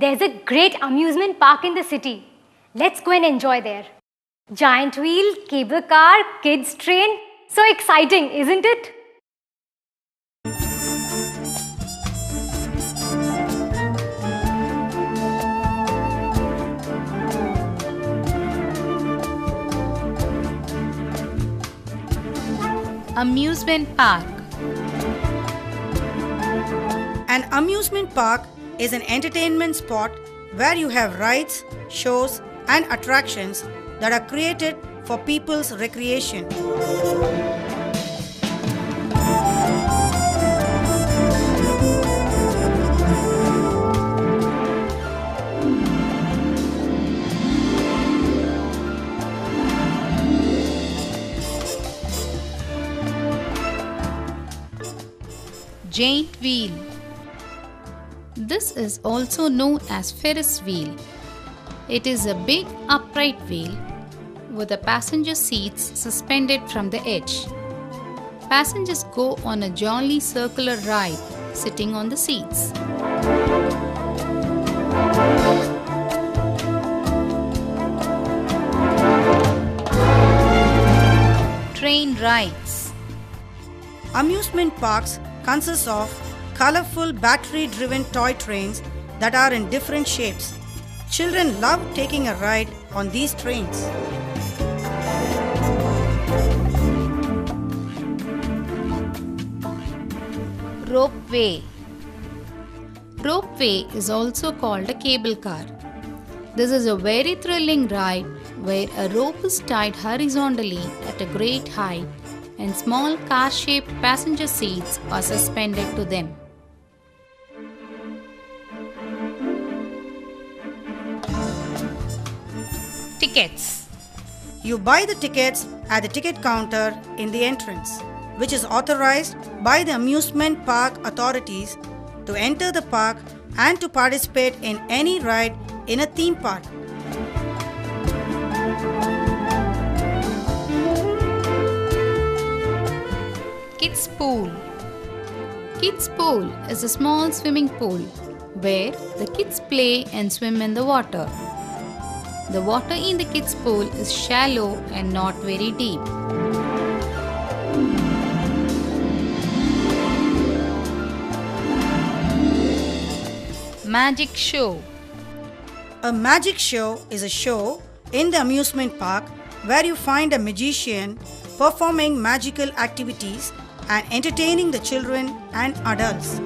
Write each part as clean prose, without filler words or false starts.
There's a great amusement park in the city. Let's go and enjoy there. Giant wheel, cable car, kids train. So exciting, isn't it? Amusement park. An amusement park is an entertainment spot where you have rides, shows, and attractions that are created for people's recreation. Giant wheel. This is also known as Ferris wheel. It is a big upright wheel with the passenger seats suspended from the edge. Passengers go on a jolly circular ride sitting on the seats. Train rides. Amusement parks consist of colorful battery-driven toy trains that are in different shapes. Children love taking a ride on these trains. Ropeway. Ropeway is also called a cable car. This is a very thrilling ride where a rope is tied horizontally at a great height and small car-shaped passenger seats are suspended to them. Tickets. You buy the tickets at the ticket counter in the entrance, which is authorized by the amusement park authorities to enter the park and to participate in any ride in a theme park. Kids pool. Kids pool is a small swimming pool where the kids play and swim in the water. The water in the kids pool is shallow and not very deep. Magic show. A magic show is a show in the amusement park where you find a magician performing magical activities and entertaining the children and adults.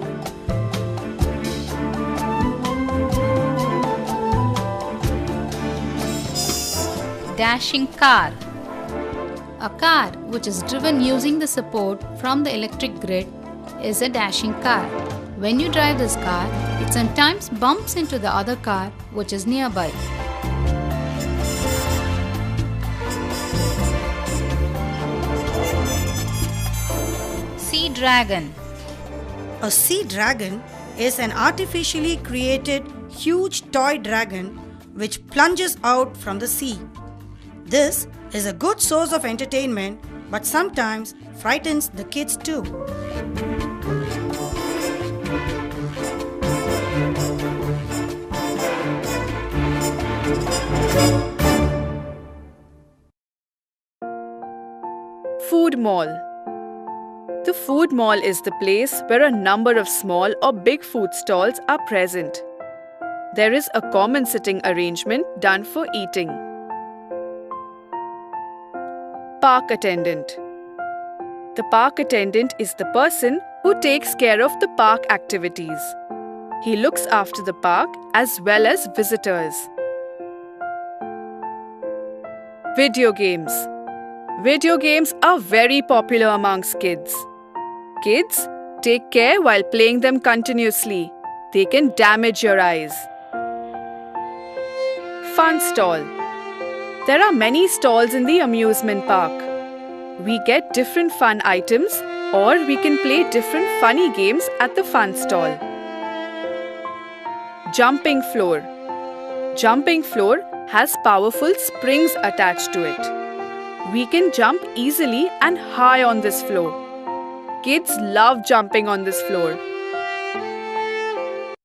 Dashing car. A car which is driven using the support from the electric grid is a dashing car. When you drive this car, it sometimes bumps into the other car which is nearby. Sea dragon. A sea dragon is an artificially created huge toy dragon which plunges out from the sea. This is a good source of entertainment but sometimes frightens the kids too. Food mall. The food mall is the place where a number of small or big food stalls are present. There is a common sitting arrangement done for eating. Park attendant. The park attendant is the person who takes care of the park activities. He looks after the park as well as visitors. Video games. Video games are very popular amongst kids. Kids, take care while playing them continuously. They can damage your eyes. Fun stall. There are many stalls in the amusement park. We get different fun items or we can play different funny games at the fun stall. Jumping floor. Jumping floor has powerful springs attached to it. We can jump easily and high on this floor. Kids love jumping on this floor.